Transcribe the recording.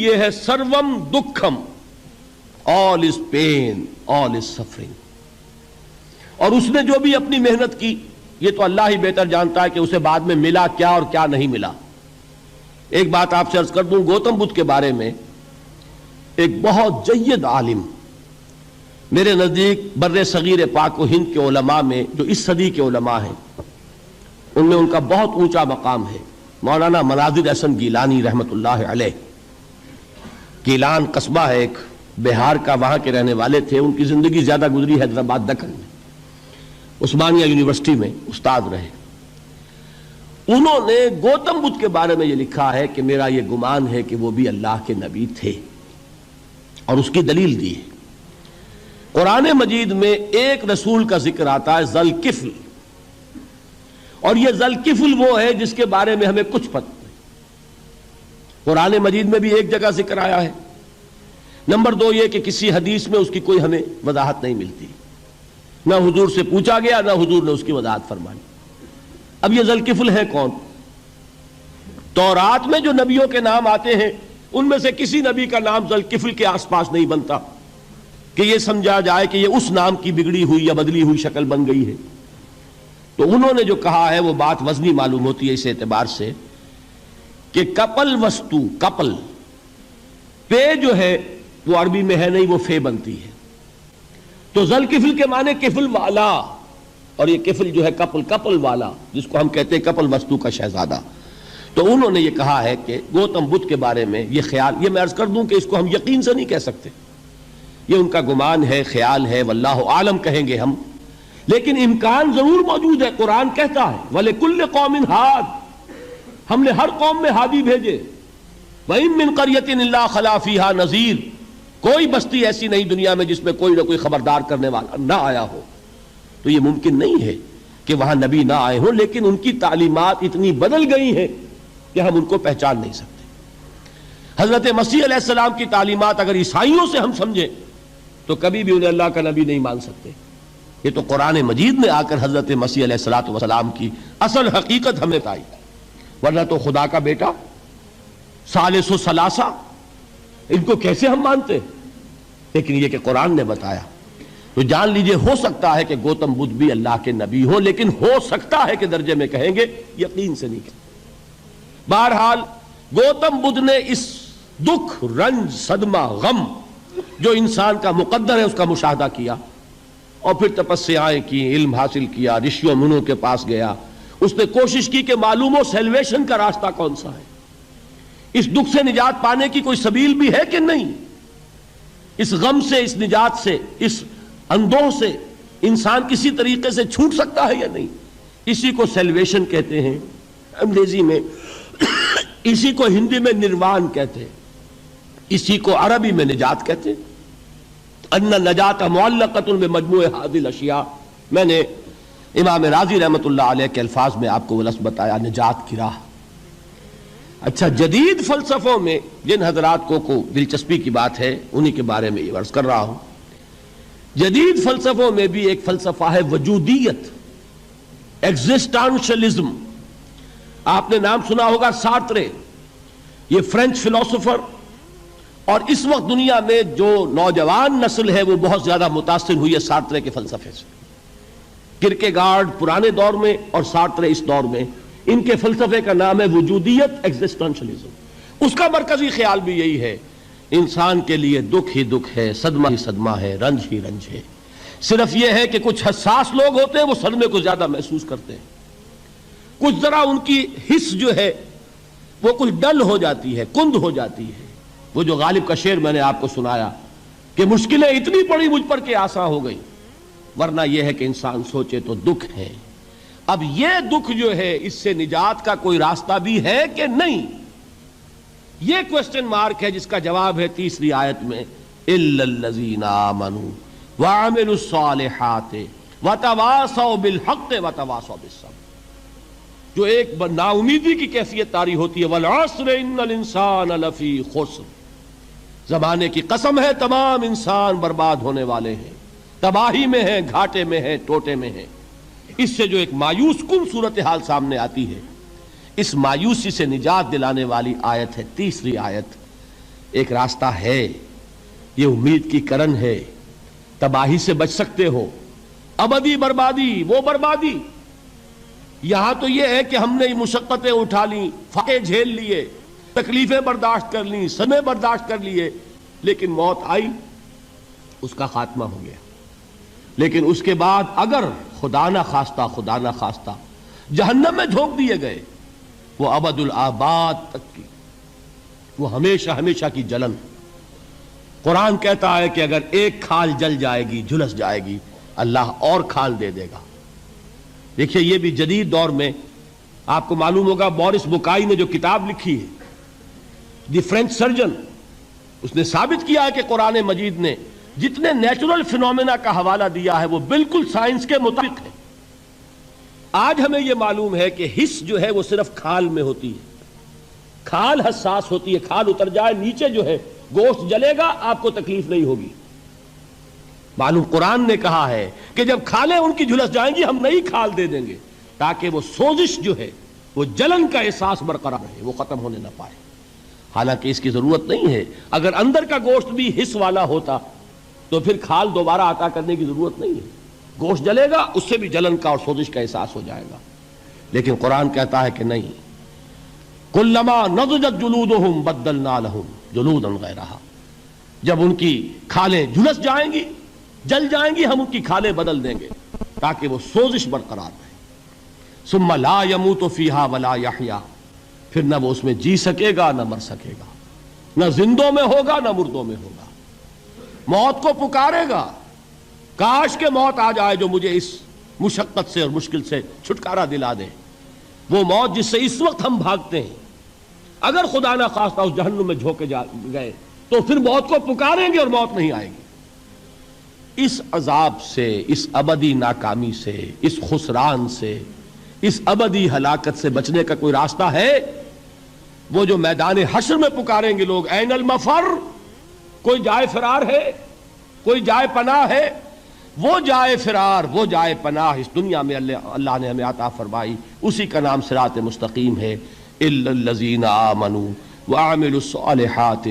یہ ہے سروم دکھم، all is pain, all is suffering. اور اس نے جو بھی اپنی محنت کی یہ تو اللہ ہی بہتر جانتا ہے کہ اسے بعد میں ملا کیا اور کیا نہیں ملا. ایک بات آپ سے عرض کر دوں، گوتم بدھ کے بارے میں ایک بہت جید عالم میرے نزدیک بر صغیر پاک و ہند کے علماء میں جو اس صدی کے علماء ہیں ان میں ان کا بہت اونچا مقام ہے، مولانا مناظر احسن گیلانی رحمت اللہ علیہ. گیلان قصبہ ہے ایک بہار کا، وہاں کے رہنے والے تھے. ان کی زندگی زیادہ گزری حیدرآباد دکن میں، عثمانیہ یونیورسٹی میں استاد رہے. انہوں نے گوتم بدھ کے بارے میں یہ لکھا ہے کہ میرا یہ گمان ہے کہ وہ بھی اللہ کے نبی تھے، اور اس کی دلیل دی ہے. قرآن مجید میں ایک رسول کا ذکر آتا ہے ذوالکفل، اور یہ ذوالکفل وہ ہے جس کے بارے میں ہمیں کچھ پتہ نہیں. قرآن مجید میں بھی ایک جگہ ذکر آیا ہے. نمبر 2 یہ کہ کسی حدیث میں اس کی کوئی ہمیں وضاحت نہیں ملتی، نہ حضور سے پوچھا گیا نہ حضور نے اس کی وضاحت فرمائی. اب یہ ذوالکفل ہے کون؟ تورات میں جو نبیوں کے نام آتے ہیں ان میں سے کسی نبی کا نام ذوالکفل کے آس پاس نہیں بنتا کہ یہ سمجھا جائے کہ یہ اس نام کی بگڑی ہوئی یا بدلی ہوئی شکل بن گئی ہے. تو انہوں نے جو کہا ہے وہ بات وزنی معلوم ہوتی ہے اس اعتبار سے کہ کپل وستو، کپل پے جو ہے وہ عربی میں ہے نہیں، وہ فے بنتی ہے. تو ذوالکفل کے معنی کفل والا، اور یہ کفل جو ہے کپل، کپل والا جس کو ہم کہتے ہیں کپل وستو کا شہزادہ. تو انہوں نے یہ کہا ہے کہ گوتم بدھ کے بارے میں یہ خیال، یہ میں عرض کر دوں کہ اس کو ہم یقین سے نہیں کہہ سکتے، یہ ان کا گمان ہے، خیال ہے، واللہ عالم کہیں گے ہم، لیکن امکان ضرور موجود ہے. قرآن کہتا ہے وَلِكُلِّ قَوْمٍ ہاد، ہم نے ہر قوم میں ہادی بھیجے. وَإِن مِّن قَرْيَةٍ إِلَّا خَلَا فِيهَا نَذِيرٌ، کوئی بستی ایسی نہیں دنیا میں جس میں کوئی نہ کوئی خبردار کرنے والا نہ آیا ہو. تو یہ ممکن نہیں ہے کہ وہاں نبی نہ آئے ہوں، لیکن ان کی تعلیمات اتنی بدل گئی ہیں کہ ہم ان کو پہچان نہیں سکتے. حضرت مسیح علیہ السلام کی تعلیمات اگر عیسائیوں سے ہم سمجھیں تو کبھی بھی انہیں اللہ کا نبی نہیں مان سکتے. یہ تو قرآن مجید میں آ کر حضرت مسیح علیہ السلام کی اصل حقیقت ہمیں بتائی، ورنہ تو خدا کا بیٹا ثالث و ثلاثہ ان کو کیسے ہم مانتے؟ لیکن یہ کہ قرآن نے بتایا. تو جان لیجئے ہو سکتا ہے کہ گوتم بدھ بھی اللہ کے نبی ہو، لیکن ہو سکتا ہے کہ درجے میں کہیں گے، یقین سے نہیں کہیں. بہرحال گوتم بدھ نے اس دکھ، رنج، صدمہ، غم جو انسان کا مقدر ہے اس کا مشاہدہ کیا، اور پھر تپسیائیں کی، علم حاصل کیا، رشیوں منوں کے پاس گیا. اس نے کوشش کی کہ معلوم ہو سیلویشن کا راستہ کون سا ہے، اس دکھ سے نجات پانے کی کوئی سبیل بھی ہے کہ نہیں، اس غم سے، اس نجات سے، اس اندوہ سے انسان کسی طریقے سے چھوٹ سکتا ہے یا نہیں. اسی کو سیلویشن کہتے ہیں انگریزی میں، اسی کو ہندی میں نروان کہتے ہیں، اسی کو عربی میں نجات کہتے ہیں. ان النجات معلقۃ بمجموع هذه الاشیاء. میں نے امام رازی رحمت اللہ علیہ کے الفاظ میں آپ کو وہ لفظ بتایا، نجات کی راہ. اچھا، جدید فلسفوں میں جن حضرات کو دلچسپی کی بات ہے انہی کے بارے میں یہ عرض کر رہا ہوں. جدید فلسفوں میں بھی ایک فلسفہ ہے وجودیت، ایگزسٹانشلزم. آپ نے نام سنا ہوگا سارترے، یہ فرینچ فلسفر، اور اس وقت دنیا میں جو نوجوان نسل ہے وہ بہت زیادہ متاثر ہوئی ہے سارترے کے فلسفے سے. کرکیگارڈ پرانے دور میں اور سارترے اس دور میں، ان کے فلسفے کا نام ہے وجودیت، ایگزسٹانشلزم. اس کا مرکزی خیال بھی یہی ہے، انسان کے لیے دکھ ہی دکھ ہے، صدمہ ہی صدمہ ہے، رنج ہی رنج ہے. صرف یہ ہے کہ کچھ حساس لوگ ہوتے ہیں وہ صدمے کو زیادہ محسوس کرتے ہیں، کچھ ذرا ان کی حس جو ہے وہ کچھ ڈل ہو جاتی ہے، کند ہو جاتی ہے. وہ جو غالب کا شعر میں نے آپ کو سنایا کہ مشکلیں اتنی پڑی مجھ پر کہ آسان ہو گئی، ورنہ یہ ہے کہ انسان سوچے تو دکھ ہے. اب یہ دکھ جو ہے اس سے نجات کا کوئی راستہ بھی ہے کہ نہیں، یہ کوسچن مارک ہے جس کا جواب ہے تیسری آیت میں اِلَّا الَّذِينَ آمَنُوا وَعَمِلُوا الصَّالِحَاتِ وَتَوَاصَوْا بِالْحَقِّ وَتَوَاصَوْا بِالصَّبْرِ. جو ایک نا امیدی کی کیفیت طاری ہوتی ہے، وَالْعَصْرِ إِنَّ الْإِنسَانَ لَفِي خُسْرٍ، زمانے کی قسم ہے تمام انسان برباد ہونے والے ہیں، تباہی میں ہیں، گھاٹے میں ہیں، ٹوٹے میں ہیں. اس سے جو ایک مایوس کن صورتحال سامنے آتی ہے، اس مایوسی سے نجات دلانے والی آیت ہے تیسری آیت ایک راستہ ہے، یہ امید کی کرن ہے، تباہی سے بچ سکتے ہو، ابدی بربادی وہ بربادی۔ یہاں تو یہ ہے کہ ہم نے مشقتیں اٹھا لیں، فاقے جھیل لیے، تکلیفیں برداشت کر لیں، صدمے برداشت کر لیے، لیکن موت آئی، اس کا خاتمہ ہو گیا۔ لیکن اس کے بعد اگر خدا نہ خواستہ جہنم میں جھونک دیے گئے، وہ ابد الآباد تک کی، وہ ہمیشہ ہمیشہ کی جلن۔ قرآن کہتا ہے کہ اگر ایک کھال جل جائے گی، جھلس جائے گی، اللہ اور کھال دے دے گا۔ دیکھیے یہ بھی جدید دور میں آپ کو معلوم ہوگا، بورس بکائی نے جو کتاب لکھی ہے دی فرینچ سرجن، اس نے ثابت کیا ہے کہ قرآن مجید نے جتنے نیچرل فینومینا کا حوالہ دیا ہے وہ بالکل سائنس کے مطابق ہے۔ آج ہمیں یہ معلوم ہے کہ حس جو ہے وہ صرف کھال میں ہوتی ہے، کھال حساس ہوتی ہے، کھال اتر جائے نیچے جو ہے گوشت جلے گا، آپ کو تکلیف نہیں ہوگی۔ معلوم قرآن نے کہا ہے کہ جب کھالیں ان کی جھلس جائیں گی، ہم نئی کھال دے دیں گے تاکہ وہ سوزش جو ہے، وہ جلن کا احساس برقرار رہے، وہ ختم ہونے نہ پائے۔ حالانکہ اس کی ضرورت نہیں ہے، اگر اندر کا گوشت بھی حس والا ہوتا تو پھر کھال دوبارہ عطا کرنے کی ضرورت نہیں ہے، گوشت جلے گا، اس سے بھی جلن کا اور سوزش کا احساس ہو جائے گا۔ لیکن قرآن کہتا ہے کہ نہیں، کلما نضجت جلودہم بدلنا لہم جلودا غیرہا، جب ان کی کھالیں جھلس جائیں گی، جل جائیں گی، ہم ان کی کھالیں بدل دیں گے تاکہ وہ سوزش برقرار رہے۔ ثم لا يموت فیہا ولا یحیا، پھر نہ وہ اس میں جی سکے گا نہ مر سکے گا، نہ زندوں میں ہوگا نہ مردوں میں ہوگا۔ موت کو پکارے گا، کاش کہ موت آ جائے جو مجھے اس مشقت سے اور مشکل سے چھٹکارا دلا دے۔ وہ موت جس سے اس وقت ہم بھاگتے ہیں، اگر خدا نہ خواستہ اس جہنم میں جھونکے گئے تو پھر موت کو پکاریں گے اور موت نہیں آئے گی۔ اس عذاب سے، اس ابدی ناکامی سے، اس خسران سے، اس ابدی ہلاکت سے بچنے کا کوئی راستہ ہے؟ وہ جو میدان حشر میں پکاریں گے لوگ، این المفر، کوئی جائے فرار ہے، کوئی جائے پناہ ہے؟ وہ جائے فرار، وہ جائے پناہ اس دنیا میں اللہ نے ہمیں عطا فرمائی، اسی کا نام صراط مستقیم ہے۔ الا الذین آمنوا وعملوا الصالحات